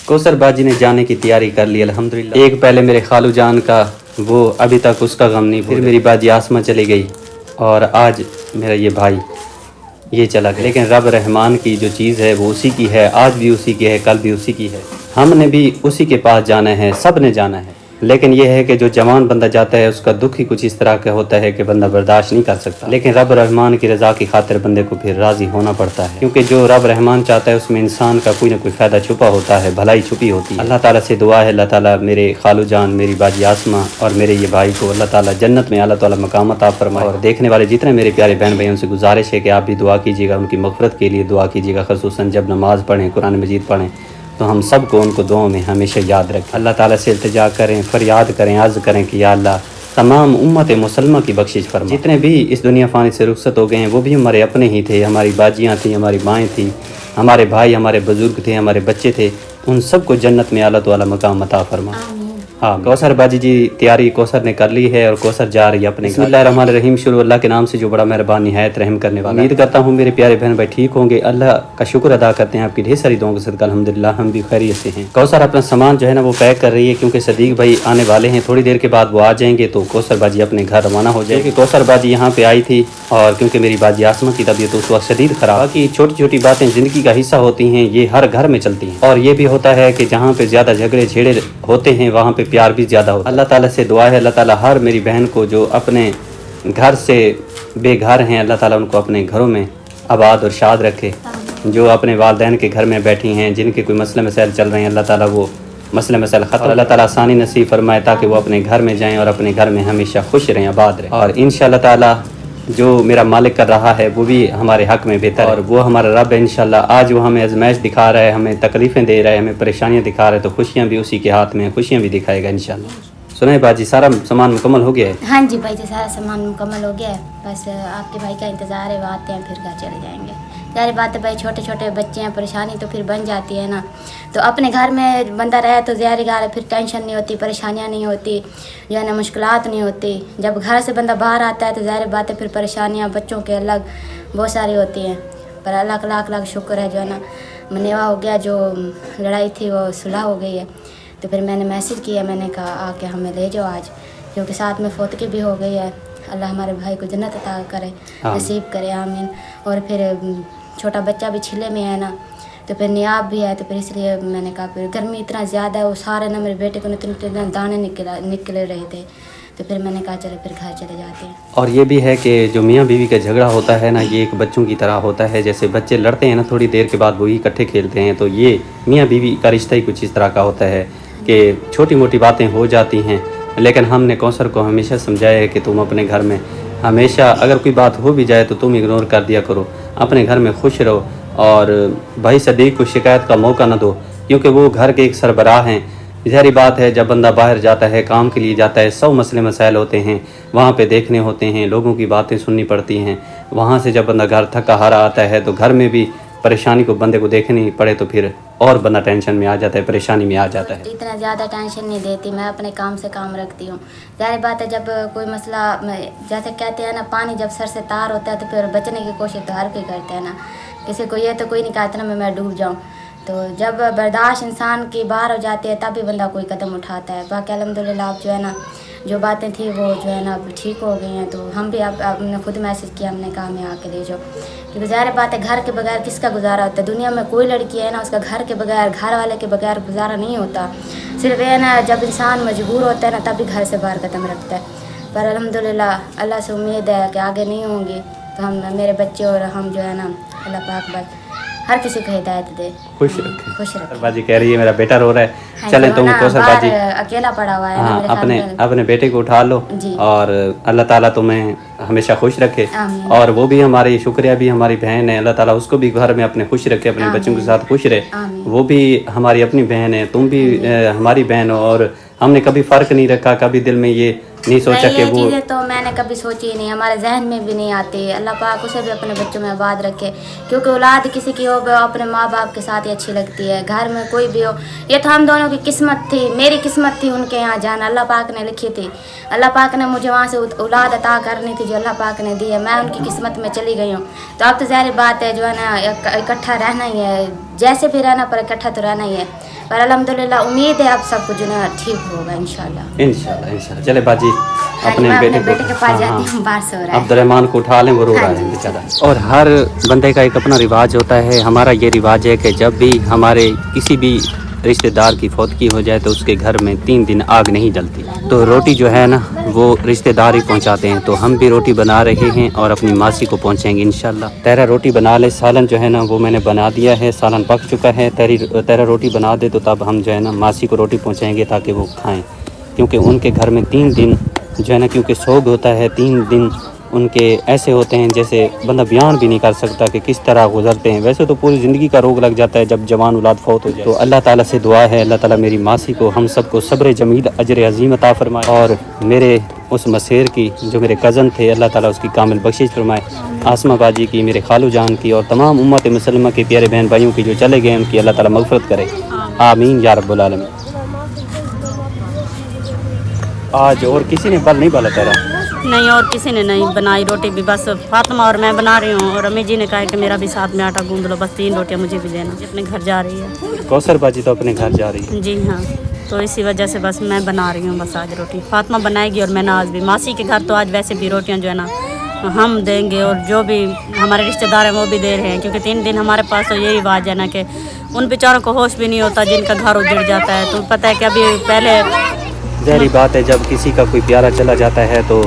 कोसर बाजी ने जाने की तैयारी कर ली अल्हम्दुलिल्लाह। एक पहले मेरे खालू जान का, वो अभी तक उसका गम नहीं। फिर मेरी बाजी आसमां चली गई और आज मेरा ये भाई ये चला गया। लेकिन रब रहमान की जो चीज़ है वो उसी की है, आज भी उसी की है, कल भी उसी की है। हमने भी उसी के पास जाना है, सब ने जाना है। लेकिन यह है कि जो जवान बंदा जाता है उसका दुख ही कुछ इस तरह का होता है कि बंदा बर्दाश्त नहीं कर सकता। लेकिन रब रहमान की रज़ा की खातिर बंदे को फिर राज़ी होना पड़ता है, क्योंकि जो रब रहमान चाहता है उसमें इंसान का कोई ना कोई फ़ायदा छुपा होता है, भलाई छुपी होती है। अल्लाह ताला से दुआ है, अल्लाह ताला मेरे खालू जान, मेरी बाजी आसमां और मेरे ये भाई को अल्लाह ताला जन्नत में अल्लाह ताला मकाम अता फरमाए। और देखने वाले जितने मेरे प्यारे बहन भाई उनसे गुजारिश है कि आप भी दुआ कीजिएगा, उनकी मग़फ़िरत के लिए दुआ कीजिएगा, ख़ुसूसन जब नमाज़ पढ़ें, कुरान मजीद पढ़ें तो हम सब को उनको दुआओं में हमेशा याद रखें। अल्लाह ताला से इल्तिजा करें, फरियाद करें, अर्ज़ करें कि या अल्लाह तमाम उम्मत मुसलमा की बख्शिश फरमा। जितने भी इस दुनिया फ़ानी से रुखसत हो गए हैं वो भी हमारे अपने ही थे, हमारी बाजियाँ थीं, हमारी माएँ थीं, हमारे भाई, हमारे बुज़ुर्ग थे, हमारे बच्चे थे। उन सब को जन्नत में अल्लाह ताला मकाम अता फरमा। हाँ, कौसर बाजी जी तैयारी कौसर ने कर ली है और कौसर जा रही है अपने। बिस्मिल्लाहिर्रहमानिर्रहीम। शुरू अल्लाह के नाम से जो बड़ा मेहरबान निहायत रहम करने वाला। उम्मीद करता हूँ मेरे प्यारे बहन भाई ठीक होंगे। अल्लाह का शुक्र अदा करते हैं आपकी ढेर सारी दुआओं के सदका अल्हम्दुलिल्लाह हम भी खैरियत से हैं। कौसर अपना सामान जो है ना वो पैक कर रही है, क्योंकि सदीक भाई आने वाले हैं, थोड़ी देर के बाद वो आ जाएंगे तो कौसर बाजी अपने घर रवाना हो जाएगी। कौसर बाजी यहाँ पे आई थी और क्योंकि मेरी बाजी आसमां की तबीयत उस वक्त शदीद ख़राब की। छोटी छोटी बातें ज़िंदगी का हिस्सा होती हैं, ये हर घर में चलती हैं। और ये भी होता है कि जहाँ पे ज़्यादा झगड़े छेड़े होते हैं वहाँ पे प्यार भी ज़्यादा होता है। अल्लाह ताला से दुआ है, अल्लाह ताला हर मेरी बहन को जो अपने घर से बेघर हैं अल्लाह ताला उनको अपने घरों में आबाद और शाद रखे। जो अपने वालिदैन के घर में बैठी हैं, जिनके कोई मसले मसाइल चल रहे हैं, अल्लाह ताला वो मसले मसाइल ख़त्म, अल्लाह ताला आसानी नसीब फरमाए ताकि वो अपने घर में जाएँ और अपने घर में हमेशा खुश रहें, आबाद रहें। और इंशाअल्लाह ताला जो मेरा मालिक कर रहा है वो भी हमारे हक़ में बेहतर है और वो हमारा रब है इंशाअल्लाह। आज वो हमें आज़माइश दिखा रहा है, हमें तकलीफ़ें दे रहा है, हमें परेशानियाँ दिखा रहा है, तो खुशियाँ भी उसी के हाथ में, खुशियाँ भी दिखाएगा इंशाअल्लाह। सुनाए बाजी, सारा सामान मुकम्मल हो गया है? हाँ जी भाई जी, सारा सामान मुकम्मल हो गया है। बस आपके भाई का इंतज़ार है, वो आते हैं फिर घर चले जाएंगे। ज़ाहिर बात है भाई, छोटे छोटे बच्चे हैं, परेशानी तो फिर बन जाती है ना। तो अपने घर में बंदा रहे तो ज़ाहिर गाल है, फिर टेंशन नहीं होती, परेशानियाँ नहीं होती, जो है ना मुश्किलात नहीं होती। जब घर से बंदा बाहर आता है तो ज़ाहिर बात है फिर परेशानियाँ बच्चों के अलग बहुत सारी होती हैं। पर अल्लाह का लाख लाख शुक्र है, जो है ना मनेवा हो गया, जो लड़ाई थी वो सुलह हो गई है। तो फिर मैंने मैसेज किया, मैंने कहा आके हमें ले जाओ आज, क्योंकि साथ में फौतगी भी हो गई है। अल्लाह हमारे भाई को जन्नत अता करे, नसीब करे, आमीन। और फिर छोटा बच्चा भी छिले में है ना, तो फिर नियाब भी है, तो फिर इसलिए मैंने कहा फिर गर्मी इतना ज़्यादा है, वो सारे ना मेरे बेटे को इतने दाने निकल रहे थे, तो फिर मैंने कहा चलो फिर घर चले जाते हैं। और ये भी है कि जो मियाँ बीवी का झगड़ा होता है ना, ये एक बच्चों की तरह होता है। जैसे बच्चे लड़ते हैं ना, थोड़ी देर के बाद वही इकट्ठे खेलते हैं, तो ये मियाँ बीवी का रिश्ता ही कुछ इस तरह का होता है कि छोटी मोटी बातें हो जाती हैं। लेकिन हमने कौसर को हमेशा समझाया है कि तुम अपने घर में हमेशा अगर कोई बात हो भी जाए तो तुम इग्नोर कर दिया करो, अपने घर में खुश रहो और भाई सदीक को शिकायत का मौका न दो, क्योंकि वो घर के एक सरबराह हैं। ज़ाहिर बात है जब बंदा बाहर जाता है, काम के लिए जाता है, 100 मसले मसाइल होते हैं, वहाँ पे देखने होते हैं, लोगों की बातें सुननी पड़ती हैं। वहाँ से जब बंदा घर थका हारा आता है तो घर में भी परेशानी को बंदे को देखनी पड़े तो फिर और बंदा टेंशन में आ जाता है, परेशानी में आ जाता है। इतना ज़्यादा टेंशन नहीं देती मैं, अपने काम से काम रखती हूँ। ज़ाहिर बात है जब कोई मसला, जैसे कहते हैं ना पानी जब सर से तार होता है तो फिर बचने की कोशिश तो हर कोई करता है ना। किसी को ये तो कोई नहीं कहता ना मैं डूब जाऊँ। तो जब बर्दाश्त इंसान की बाहर हो जाती है तभी बंदा कोई कदम उठाता है। बाकी अल्हम्दुलिल्लाह आप जो है ना जो बातें थी वो जो है ना अब ठीक हो गई हैं। तो हम भी अब आपने खुद मैसेज किया, हमने कहा हमें आके ले जाओ, क्योंकि ज़ाहिर बात है घर के बगैर किसका गुजारा होता है। दुनिया में कोई लड़की है ना उसका घर के बगैर, घर वाले के बगैर गुजारा नहीं होता। सिर्फ ये ना जब इंसान मजबूर होता है ना तभी घर से बाहर कदम रखता है। पर अल्हम्दुलिल्लाह अल्लाह से उम्मीद है कि आगे नहीं होंगी, तो हम मेरे बच्चे और हम जो है ना अल्लाह पाक भाई हर किसी को हिदायत दे, खुश रखे। खुश रखे। बाजी कह रही है मेरा बेटा रो रहा है, हाँ, चले तुम ना, कौसर बाजी अकेला पड़ा हुआ है ना हाँ मेरे साथ अपने में। अपने बेटे को उठा लो और अल्लाह ताला तुम्हें हमेशा खुश रखे। आमीन। और वो भी हमारी शुक्रिया भी हमारी बहन है, अल्लाह ताला उसको भी घर में अपने खुश रखे, अपने बच्चों के साथ खुश रहे। आमीन। वो भी हमारी अपनी बहन है, तुम भी हमारी बहन हो। और हमने कभी फ़र्क नहीं रखा, कभी दिल में ये नहीं सोचा कि ये वो चीज़ें तो मैंने कभी सोची ही नहीं, हमारे जहन में भी नहीं आती। अल्लाह पाक उसे भी अपने बच्चों में आबाद रखे, क्योंकि औलाद किसी की हो अपने माँ बाप के साथ ही अच्छी लगती है। घर में कोई भी हो, ये तो हम दोनों की किस्मत थी, मेरी किस्मत थी उनके यहाँ जाना, अल्लाह पाक ने लिखी थी। अल्लाह पाक ने मुझे वहाँ से औलाद अता करनी थी जो अल्लाह पाक ने दी है, मैं उनकी किस्मत में चली गई हूँ। तो अब तो ज़ाहिर बात है जो है ना इकट्ठा रहना ही है, जैसे भी रहना पर इकट्ठा तो रहना ही है। पर अल्हम्दुलिल्लाह उम्मीद है अब सब कुछ जो है ठीक होगा इंशाल्लाह। इंशाल्लाह। चले बाजी हाँ जी, अपने मैं बेटे अपने बेटे के को, पास हाँ, जाती हाँ, हूँ, बाहर सो रहा है। अब्दुर्रहमान को उठा लें, वो रो हाँ रहा जी, है जी। बेचारा। और हर बंदे का एक अपना रिवाज होता है। हमारा ये रिवाज है कि जब भी हमारे किसी भी रिश्तेदार की फौतगी हो जाए तो उसके घर में 3 दिन आग नहीं जलती। तो रोटी जो है ना वो रिश्तेदार ही पहुंचाते हैं। तो हम भी रोटी बना रहे हैं और अपनी मासी को पहुंचाएंगे इंशाल्लाह। तेरा रोटी बना ले, सालन जो है ना वो मैंने बना दिया है, सालन पक चुका है। तेरा रोटी बना दे तो तब हम जो है ना मासी को रोटी पहुंचाएंगे ताकि वो खाएं, क्योंकि उनके घर में 3 दिन जो है ना, क्योंकि सोग होता है, 3 दिन उनके ऐसे होते हैं जैसे बंदा बयान भी नहीं कर सकता कि किस तरह गुजरते हैं। वैसे तो पूरी ज़िंदगी का रोग लग जाता है जब जवान औलाद फौत हो जाए। तो अल्लाह ताला से दुआ है, अल्लाह ताला मेरी मासी को, हम सबको सब्र जमील अजर अजीम अता फरमाए, और मेरे उस मसेर की जो मेरे कज़न थे अल्लाह ताला उसकी कामिल बख्शिश फरमाए। आसमा बाजी की, मेरे खालू जान की और तमाम उम्मत मुसलमा के प्यारे बहन भाइयों की जो चले गए उनकी अल्लाह ताला मग़फ़िरत करे। आमीन या रब्बुल आलमीन। आज और किसी ने बल नहीं बाला तेरा? नहीं, और किसी ने नहीं बनाई रोटी भी, बस फातिमा और मैं बना रही हूँ। और अम्मी जी ने कहा कि मेरा भी साथ में आटा गूंद लो, बस 3 रोटियाँ मुझे भी देना। अपने घर जा रही है कौसर बाजी तो अपने घर जा रही है। जी हाँ, तो इसी वजह से बस मैं बना रही हूँ बस आज रोटी। फातिमा बनाएगी और मैं नाज भी। मासी के घर तो आज वैसे भी रोटियाँ जो है ना हम देंगे और जो भी हमारे रिश्तेदार हैं वो भी दे रहे हैं, क्योंकि 3 दिन हमारे पास तो ये रिवाज है ना कि उन बेचारों को होश भी नहीं होता जिनका घर उजड़ जाता है। तो पता है कि अभी पहले ज़ाहिर बात है जब किसी का कोई प्यारा चला जाता है तो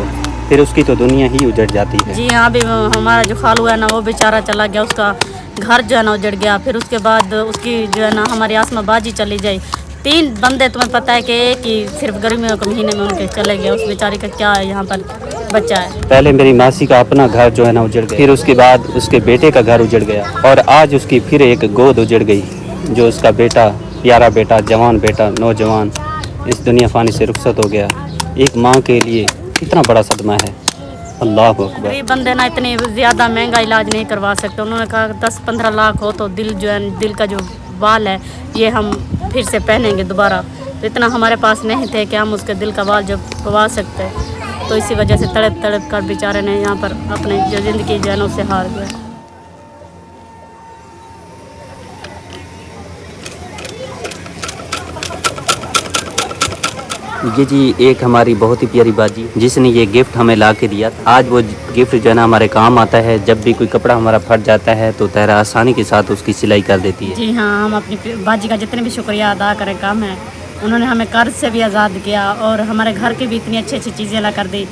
फिर उसकी तो दुनिया ही उजड़ जाती है। जी हाँ, अभी हमारा जो खालू है ना वो बेचारा चला गया, उसका घर जो है ना उजड़ गया। फिर उसके बाद उसकी जो है ना हमारी आसमा बाजी चली गई। 3 बंदे तुम्हें पता है कि एक ही सिर्फ गर्मियों के महीने में उनके चले गए। उस बेचारी का क्या यहाँ पर बच्चा है। पहले मेरी मासी का अपना घर जो है ना उजड़ गया, फिर उसके बाद उसके बेटे का घर उजड़ गया, और आज उसकी फिर एक गोद उजड़ गई जो उसका बेटा, प्यारा बेटा, जवान बेटा, नौजवान इस दुनिया फानी से रुखसत हो गया। एक माँ के लिए कितना बड़ा सदमा है। अल्लाह अकबर। गरीब बंदे ना इतनी ज़्यादा महंगा इलाज नहीं करवा सकते। उन्होंने कहा 10-15 लाख हो तो दिल जो है, दिल का जो बाल है ये हम फिर से पहनेंगे दोबारा। तो इतना हमारे पास नहीं थे कि हम उसके दिल का बाल जो पवा सकते। तो इसी वजह से तड़प तड़प कर बेचारे ने यहाँ पर अपनी जो ज़िंदगी जो है ना उससे हार गया। ये जी एक हमारी बहुत ही प्यारी बाजी जिसने ये गिफ्ट हमें ला के दिया। आज वो गिफ्ट जो है ना हमारे काम आता है। जब भी कोई कपड़ा हमारा फट जाता है तो तेरा आसानी के साथ उसकी सिलाई कर देती है। जी हाँ, हम अपनी बाजी का जितने भी शुक्रिया अदा करें कम है। उन्होंने हमें कर्ज से भी आज़ाद किया और हमारे घर की भी इतनी अच्छी अच्छी चीज़ें ला कर दी।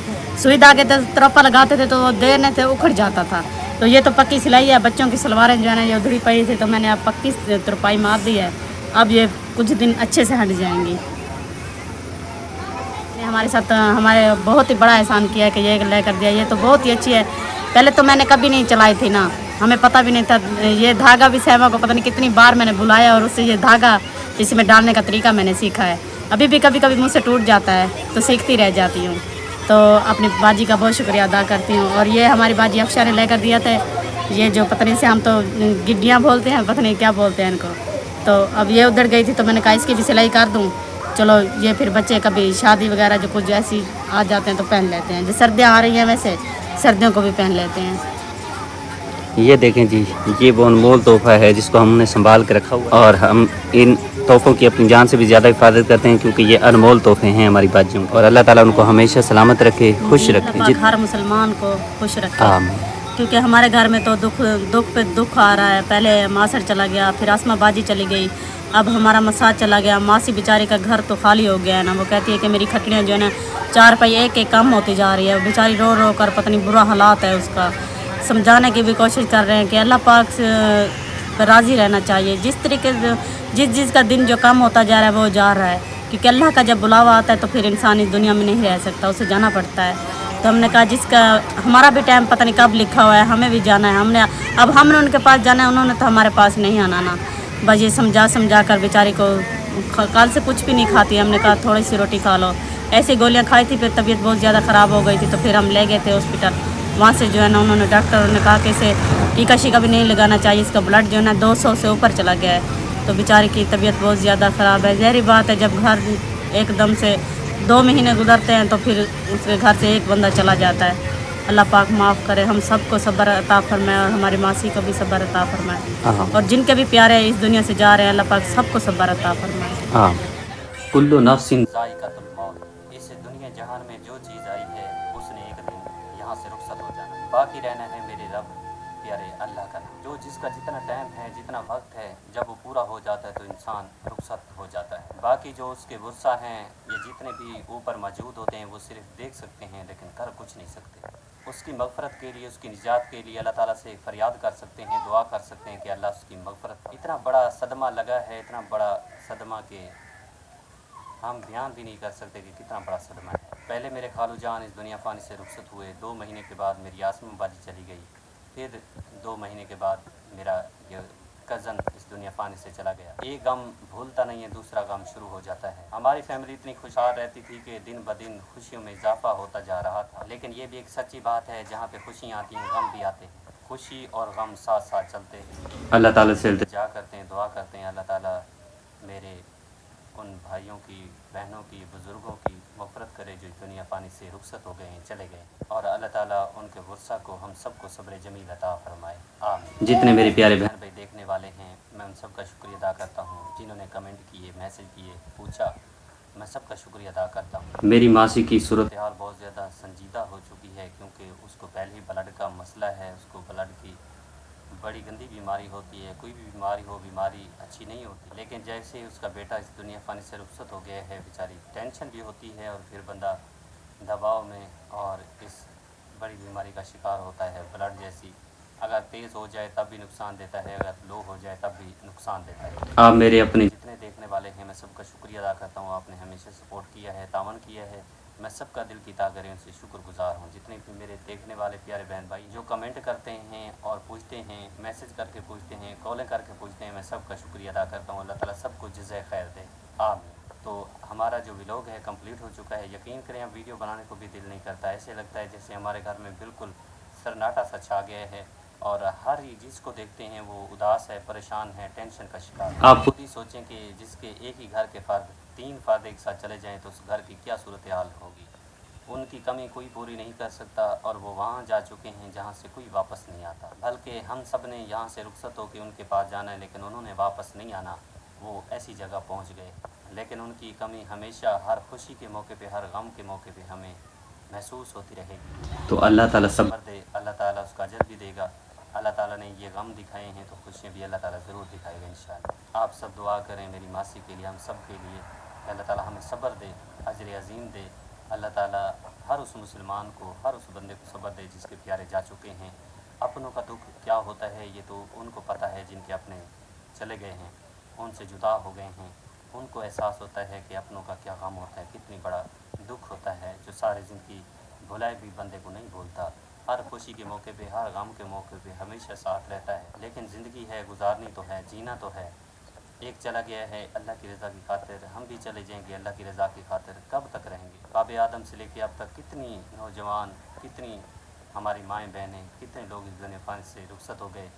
सुई धागे तो तरप्पा लगाते थे तो वो देने थे उखड़ जाता था। तो ये तो पक्की सिलाई है। बच्चों की सलवारें जो है ना ये उधड़ी पड़ी थी तो मैंने अब पक्की तुरपाई मार दी है। अब ये कुछ दिन अच्छे से हट जाएंगी। हमारे साथ हमारे बहुत ही बड़ा एहसान किया कि ये ले कर दिया। ये तो बहुत ही अच्छी है। पहले तो मैंने कभी नहीं चलाई थी ना, हमें पता भी नहीं था। ये धागा भी सहमा को पता नहीं कितनी बार मैंने बुलाया और उससे ये धागा इसमें डालने का तरीका मैंने सीखा है। अभी भी कभी कभी मुझसे टूट जाता है तो सीखती रह जाती हूँ। तो अपनी बाजी का बहुत शुक्रिया अदा करती हूँ। और ये हमारी बाजी अफशा ने लेकर दिया था। ये जो पता नहीं से हम तो गिड्डियाँ बोलते हैं, पता नहीं क्या बोलते हैं इनको। तो अब ये उधर गई थी तो मैंने कहा इसकी भी सिलाई कर दूँ। चलो ये फिर बच्चे कभी शादी वगैरह जो कुछ ऐसी आ जाते हैं तो पहन लेते हैं। जो सर्दियाँ आ रही हैं वैसे सर्दियों को भी पहन लेते हैं। ये देखें जी, ये वो अनमोल तोहफा है जिसको हमने संभाल के रखा हुआ, और हम इन तोहफ़ों की अपनी जान से भी ज़्यादा हिफाजत करते हैं क्योंकि ये अनमोल तोहफे हैं हमारी बाजियों। और अल्लाह ताला उनको हमेशा सलामत रखे, खुश रखे। हर मुसलमान को खुश रखे। आमीन। क्योंकि हमारे घर में तो दुख पे दुख आ रहा है। पहले मासर चला गया, फिर आसमा बाजी चली गई, अब हमारा मसाज चला गया। मासी बेचारी का घर तो खाली हो गया है ना। वो कहती है कि मेरी खटड़ियाँ जो है ना 4 पाई एक एक कम होती जा रही है। बेचारी रो रो कर पता नहीं बुरा हालात है उसका। समझाने की भी कोशिश कर रहे हैं कि अल्लाह पाक से राज़ी रहना चाहिए। जिस तरीके से जिस का दिन जो कम होता जा रहा है वो जा रहा है, क्योंकि अल्लाह का जब बुलावा आता है तो फिर इंसान इस दुनिया में नहीं रह सकता, उसे जाना पड़ता है। तो हमने कहा जिसका हमारा भी टाइम पता नहीं कब लिखा हुआ है, हमें भी जाना है। हमने उनके पास जाना है, उन्होंने तो हमारे पास नहीं आना ना। बस ये समझा कर बेचारी को कल से कुछ भी नहीं खाती। हमने कहा थोड़ी सी रोटी खा लो। ऐसी गोलियां खाई थी, फिर तबीयत बहुत ज़्यादा ख़राब हो गई थी तो फिर हम ले गए थे हॉस्पिटल। वहाँ से जो है ना उन्होंने डॉक्टर ने कहा कि इसे टीका शीका भी नहीं लगाना चाहिए, इसका ब्लड जो है ना 200 से ऊपर चला गया है। तो बेचारी की तबीयत बहुत ज़्यादा ख़राब है। ज़ाहिर बात है जब घर एकदम से 2 महीने गुजरते हैं तो फिर उसके घर से एक बंदा चला जाता है अल्लाह पाक माफ़ करे, हम सबको सब्र अता फरमाए और हमारी मासी को भी सब्र अता फरमाए, हाँ और जिनके भी प्यारे इस दुनिया से जा रहे हैं अल्लाह पाक सबको सब्र अता फरमाए। हाँ। कुल्लु नफ्सिन ज़ाइक़तुल मौत। इस दुनिया जहान में जो चीज़ आई है उसने एक दिन यहाँ से रुखसत हो जाना, बाकी रहना है मेरे रब प्यारे अल्लाह का नाम। जो जिसका जितना टाइम है, जितना वक्त है, जब वो पूरा हो जाता है तो इंसान रुखसत हो जाता है। बाकी जो उसके वर्सा हैं या जितने भी ऊपर मौजूद होते हैं वो सिर्फ देख सकते हैं लेकिन कर कुछ नहीं सकते। उसकी मगफरत के लिए, उसकी निजात के लिए अल्लाह ताला से फरियाद कर सकते हैं, दुआ कर सकते हैं कि अल्लाह उसकी मगफरत। इतना बड़ा सदमा लगा है, इतना बड़ा सदमा के हम बयान भी नहीं कर सकते कि कितना बड़ा सदमा है। पहले मेरे खालू जान इस दुनिया फ़ानी से रुखसत हुए, 2 महीने के बाद मेरी आसमा बाजी चली गई, फिर 2 महीने के बाद मेरा ये कज़न इस दुनिया फ़ानी से चला गया। एक गम भूलता नहीं है, दूसरा गम शुरू हो जाता है। हमारी फैमिली इतनी खुशहाल रहती थी कि दिन ब दिन खुशियों में इजाफा होता जा रहा था, लेकिन ये भी एक सच्ची बात है, जहाँ पे खुशियाँ आती हैं गम भी आते हैं, खुशी और गम साथ साथ चलते हैं। अल्लाह ताला से इल्तिजा करते हैं, दुआ करते हैं, अल्लाह ताला मेरे उन भाइयों की, बहनों की, बुज़ुर्गों की मग़फ़िरत करे जो दुनिया फ़ानी से रुखसत हो गए हैं, चले गए, और अल्लाह ताला उनके वर्सा को हम सबको सब्र जमील अता फ़रमाए, आमीन। जितने मेरे प्यारे बहन भाई देखने वाले हैं, मैं उन सबका शुक्रिया अदा करता हूँ, जिन्होंने कमेंट किए, मैसेज किए, पूछा, मैं सबका शुक्रिया अदा करता हूँ। मेरी मासी की सूरत हाल बहुत ज़्यादा संजीदा हो चुकी है, क्योंकि उसको पहले ही ब्लड का मसला है, उसको ब्लड की बड़ी गंदी बीमारी होती है। कोई भी बीमारी हो, बीमारी अच्छी नहीं होती, लेकिन जैसे ही उसका बेटा इस दुनिया फ़ानी से रुखसत हो गया है, बेचारी टेंशन भी होती है, और फिर बंदा दबाव में और इस बड़ी बीमारी का शिकार होता है। ब्लड जैसी अगर तेज़ हो जाए तब भी नुकसान देता है, अगर लो हो जाए तब भी नुकसान देता है। आप मेरे अपने जितने देखने वाले हैं, मैं सबका शुक्रिया अदा करता हूँ। आपने हमेशा सपोर्ट किया है, तावन किया है, मैं सबका दिल की तागरें उनसे शुक्रगुजार हूँ। जितने भी मेरे देखने वाले प्यारे बहन भाई जो कमेंट करते हैं और पूछते हैं, मैसेज करके पूछते हैं, कॉलें करके पूछते हैं, मैं सबका शुक्रिया अदा करता हूँ। अल्लाह ताला सबको जज़ाए खैर दे, आमीन। तो हमारा जो व्लॉग है कंप्लीट हो चुका है। यकीन करें अब वीडियो बनाने को भी दिल नहीं करता, ऐसे लगता है जैसे हमारे घर में बिल्कुल सन्नाटा सा छा गया है, और हर जिसको देखते हैं वो उदास है, परेशान है, टेंशन का शिकार है। आप खुद ही सोचें कि जिसके एक ही घर के फ़र्द 3 फ़र्द एक साथ चले जाएं तो उस घर की क्या सूरत हाल होगी। उनकी कमी कोई पूरी नहीं कर सकता, और वो वहाँ जा चुके हैं जहाँ से कोई वापस नहीं आता। बल्कि हम सब ने यहाँ से रुखसत होकर उनके पास जाना है, लेकिन उन्होंने वापस नहीं आना, वो ऐसी जगह पहुँच गए। लेकिन उनकी कमी हमेशा हर खुशी के मौके पे, हर गम के मौके पे हमें महसूस होती रहेगी। तो अल्लाह ताला सब्र दे, अल्लाह ताला उसका अजर भी देगा। अल्लाह ताला ने ये गम दिखाए हैं तो खुशियाँ भी अल्लाह ताला ज़रूर दिखाएगा इंशाअल्लाह। आप सब दुआ करें मेरी मासी के लिए, हम सब के लिए, अल्लाह ताला हमें सब्र दे, अजर अज़ीम दे। अल्लाह ताला हर उस मुसलमान को, हर उस बंदे को सब्र दे जिसके प्यारे जा चुके हैं। अपनों का दुख क्या होता है ये तो उनको पता है, जिनके अपने चले गए हैं, उनसे जुदा हो गए हैं, उनको एहसास होता है कि अपनों का क्या गम होता है, कितनी बड़ा दुख होता है, जो सारी ज़िंदगी भुलाए भी बंदे को नहीं भूलता। हर खुशी के मौके पे, हर गम के मौके पे हमेशा साथ रहता है। लेकिन ज़िंदगी है, गुजारनी तो है, जीना तो है। एक चला गया है अल्लाह की रज़ा की खातिर, हम भी चले जाएंगे अल्लाह की रज़ा की खातिर। कब तक रहेंगे? बाब आदम से लेके अब तक कितनी नौजवान, कितनी हमारी माएँ बहनें, कितने लोग इस दुनिया फ़ानी से रुखसत हो गए,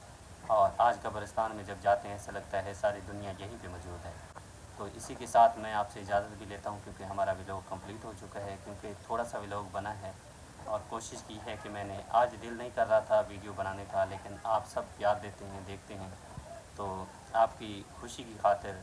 और आज कब्रिस्तान में जब जाते हैं ऐसा लगता है सारी दुनिया यहीं पे मौजूद है। तो इसी के साथ मैं आपसे इजाज़त भी लेता हूँ, क्योंकि हमारा व्लॉग कंप्लीट हो चुका है। क्योंकि थोड़ा सा व्लॉग बना है, और कोशिश की है कि मैंने आज दिल नहीं कर रहा था वीडियो बनाने का, लेकिन आप सब प्यार देते हैं, देखते हैं, तो आपकी खुशी की खातिर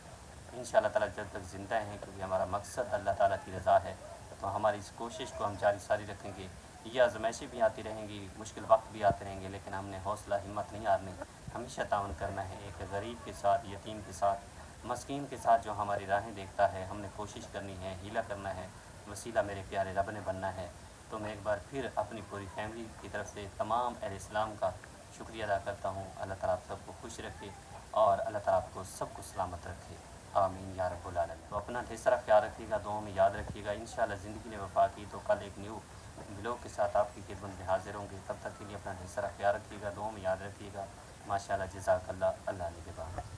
इंशाअल्लाह ताला जब तक ज़िंदा हैं, क्योंकि हमारा मकसद अल्लाह ताला की रज़ा है, तो हमारी इस कोशिश को हम जारी सारी रखेंगे। ये आज़माइशें भी आती रहेंगी, मुश्किल वक्त भी आते रहेंगे, लेकिन हमने हौसला हिम्मत नहीं हारनी, हमेशा ताउन करना है। एक गरीब के साथ, यतीम के साथ, मस्कीन के साथ जो हमारी राहें देखता है, हमने कोशिश करनी है, हीला करना है, वसीला मेरे प्यारे रब ने बनना है। तो मैं एक बार फिर अपनी पूरी फैमिली की तरफ से तमाम अहले इस्लाम का शुक्रिया अदा करता हूँ। अल्लाह ताला आप सबको खुश रखे, और अल्लाह ताला आपको सबको सलामत रखे, आमीन या रब्बुल आलमीन। तो अपना ढेर सारा ख्याल रखिएगा, दुआओं में याद रखिएगा। इंशाअल्लाह ज़िंदगी ने वफ़ा की तो कल एक न्यू व्लॉग के साथ आपकी खिदमत में हाजिर होंगे। तब तक के लिए अपना ढेर सारा ख्याल रखिएगा, दुआओं में याद रखिएगा। माशाअल्लाह, जज़ाकल्लाह, अल्लाह निगहबान।